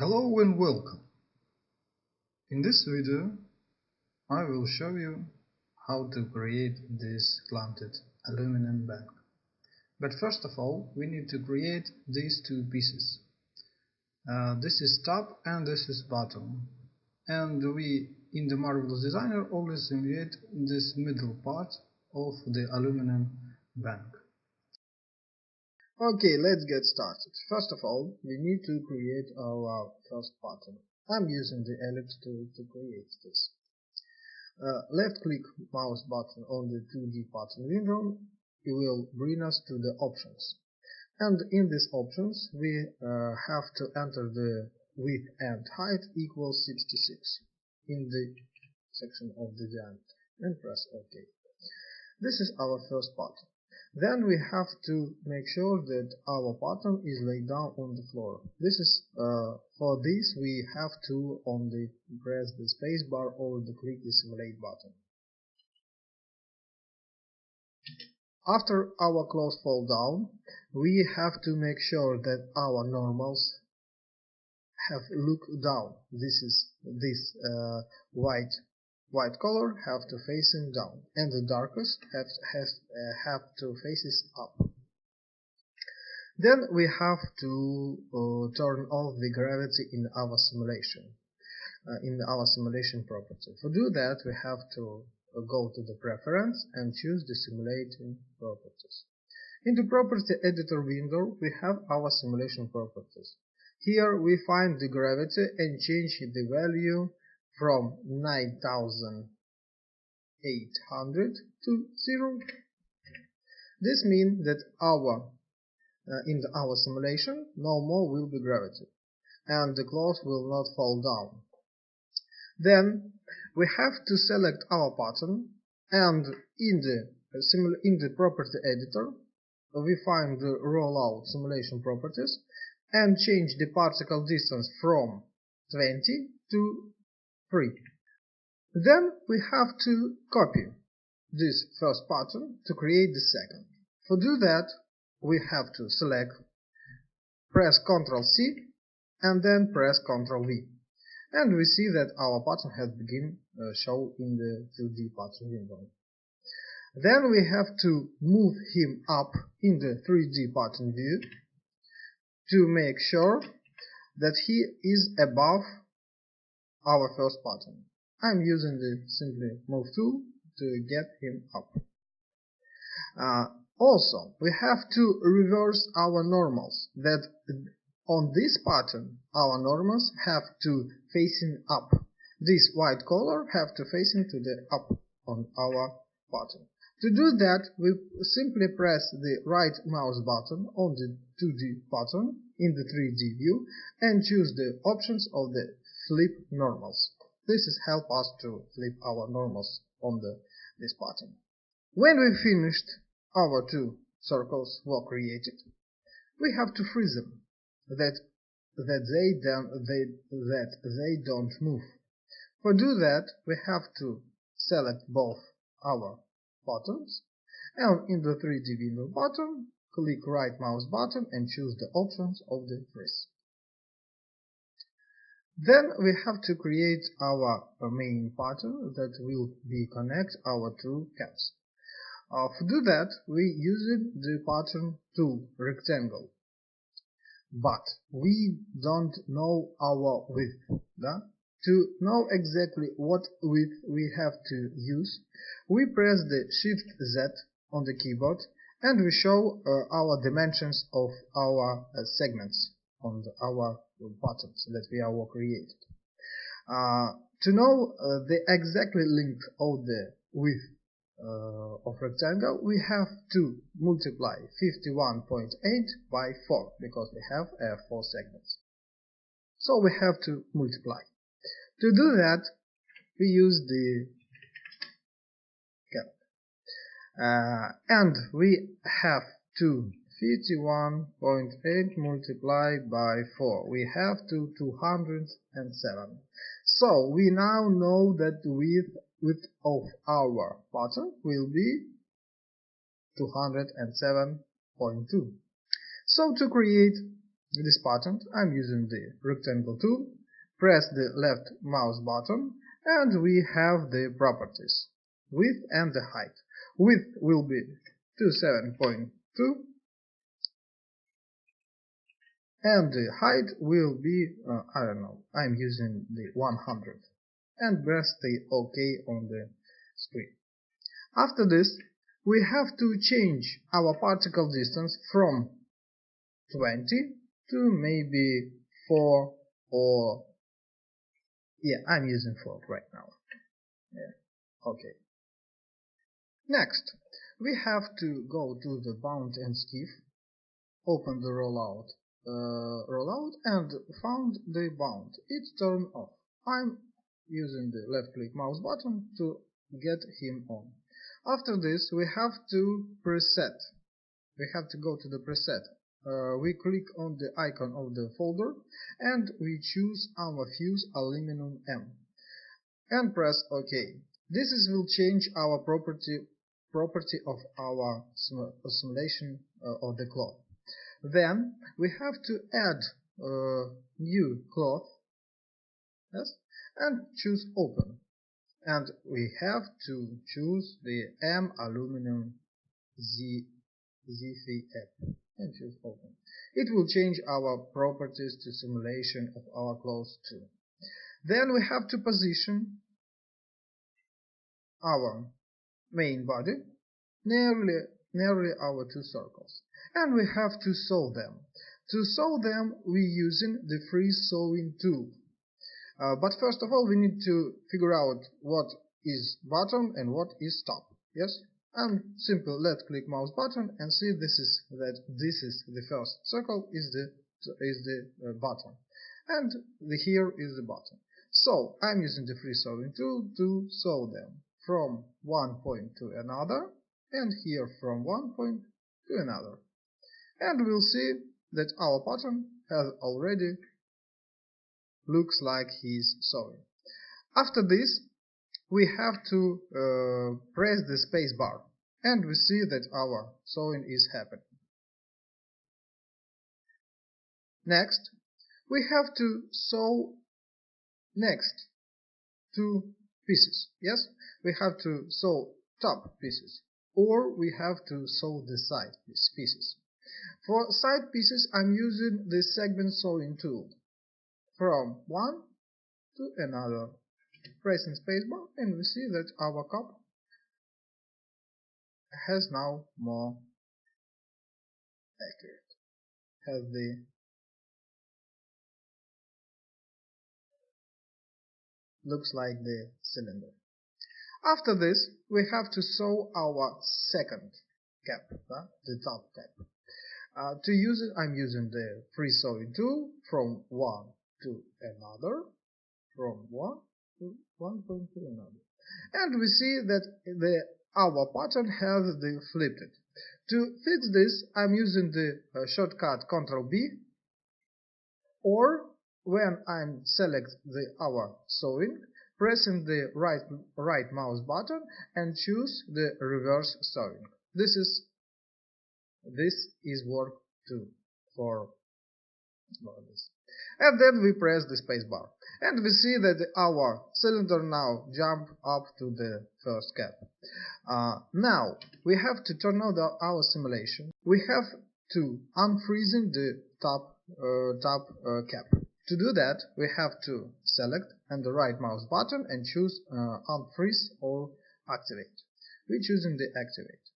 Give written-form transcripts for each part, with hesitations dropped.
Hello and welcome. In this video I will show you how to create this clamped aluminum bank. But first of all we need to create these two pieces. This is top and this is bottom. And we in the Marvelous Designer always simulate this middle part of the aluminum bank. Okay, let's get started. First of all, we need to create our first pattern. I'm using the ellipse tool to create this. Left click mouse button on the 2D pattern window. It will bring us to the options. And in these options, we have to enter the width and height equals 66 in the section of the diameter and press OK. This is our first pattern. Then we have to make sure that our pattern is laid down on the floor. This is for this we have to only press the space bar or the click the simulate button. After our clothes fall down, we have to make sure that our normals have look down. This is this white color have to facing down, and the darkest have to faces up. Then we have to turn off the gravity in our simulation, property. To do that, we have to go to the preference and choose the simulating properties. In the property editor window, we have our simulation properties. Here we find the gravity and change the value from 9,800 to 0. This means that in our simulation no more will be gravity and the cloth will not fall down. Then we have to select our pattern, and in the property editor we find the rollout simulation properties and change the particle distance from 20 to 3. Then we have to copy this first pattern to create the second. To do that, we have to select, press Ctrl C and then press Ctrl V. And we see that our pattern has begun show in the 2D pattern window. Then we have to move him up in the 3D pattern view to make sure that he is above our first pattern. I'm using the simply move tool to get him up. Also, we have to reverse our normals, that on this pattern our normals have to facing up. This white color have to facing to the up on our pattern. To do that, we simply press the right mouse button on the 2D pattern in the 3D view and choose the options of the flip normals. This is help us to flip our normals on this pattern. When we finished, our two circles were created. We have to freeze them, that they don't move. To do that, we have to select both our patterns, and in the 3D window button, click right mouse button and choose the options of the freeze. Then we have to create our main pattern that will be connect our two cats. To do that, we use the pattern tool rectangle, but we don't know our width. To know exactly what width we have to use, we press the Shift Z on the keyboard and we show our dimensions of our segments on our patterns that we are created. To know the exactly length of the width of rectangle, we have to multiply 51.8 by 4 because we have 4 segments. So we have to multiply. To do that, we use the and we have to 51.8 multiplied by 4. We have to 207. So we now know that the width of our pattern will be 207.2. So to create this pattern, I'm using the rectangle tool, press the left mouse button, and we have the properties, width and the height. Width will be 27.2 and the height will be, I don't know, I'm using the 100, and press the OK on the screen. After this, we have to change our particle distance from 20 to maybe 4 or, yeah, I'm using 4 right now. Yeah, okay. Next, we have to go to the bound and skiff, open the rollout and found the bound. It's turned off. I'm using the left click mouse button to get him on. After this, we have to preset. We have to go to the preset. We click on the icon of the folder and we choose our fuse aluminum M and press OK. This will change our property of our simulation of the cloth. Then we have to add new cloth, yes, and choose open. And we have to choose the M aluminum ZFF and choose open. It will change our properties to simulation of our clothes too. Then we have to position our main body nearly our two circles, and we have to sew them. To sew them, we using the free sewing tool. But first of all, we need to figure out what is bottom and what is top. Yes, and simple left click mouse button and see this is the first circle is the bottom, and here is the bottom. So I'm using the free sewing tool to sew them from one point to another, and here from one point to another, and we'll see that our pattern has already looks like he's sewing. After this, we have to press the space bar, and we see that our sewing is happening. Next, we have to sew next two pieces. Yes, we have to sew top pieces, or we have to sew the side pieces. For side pieces, I'm using the segment sewing tool. From one to another, pressing spacebar, and we see that our cup has now more accurate, has the looks like the cylinder. After this, we have to sew our second cap, the top cap. To use it, I'm using the free sewing tool from one to another, from one point to another, and we see that our pattern has the flipped. To fix this, I'm using the shortcut Ctrl B, or when I'm select our sewing, pressing the right mouse button and choose the reverse sewing. This is work too for this. And then we press the space bar, and we see that our cylinder now jump up to the first cap. Now we have to turn on our simulation. We have to unfreezing the top cap. To do that, we have to select and the right mouse button and choose unfreeze or activate. We're choosing the activate,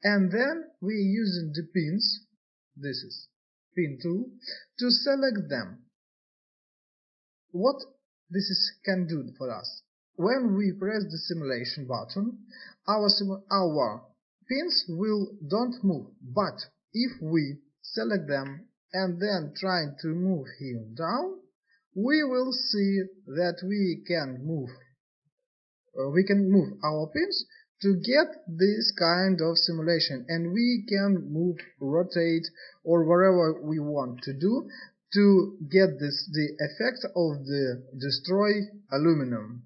and then we're using the pins. This is pin tool to select them. What this can do for us: when we press the simulation button, our pins don't move, but if we select them and then trying to move him down, we will see that we can move our pins to get this kind of simulation, and we can move, rotate, or whatever we want to do to get the effect of the destroy aluminum.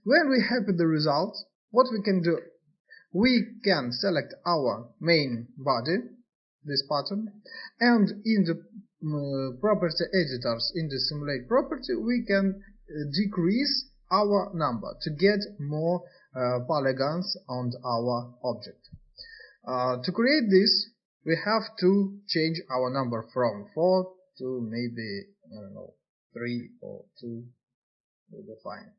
When we have the result, what we can do? We can select our main body, this pattern, and in the property editors in the simulate property we can decrease our number to get more polygons on our object. To create this, we have to change our number from 4 to maybe, I don't know, 3 or 2 will be fine.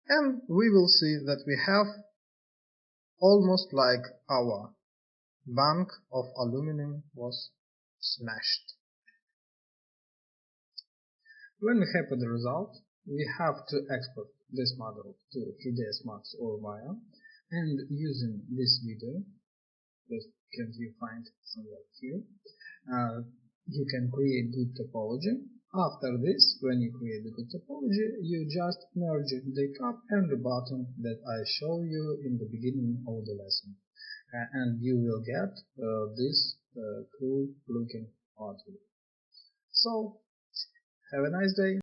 And we will see that we have almost like our bank of aluminum was smashed. When we have the result, we have to export this model to 3ds Max or Maya, and using this video that can you find somewhere here, you can create good topology. After this, when you create the good topology, you just merge the top and the bottom that I show you in the beginning of the lesson, and you will get this cool looking object. So have a nice day.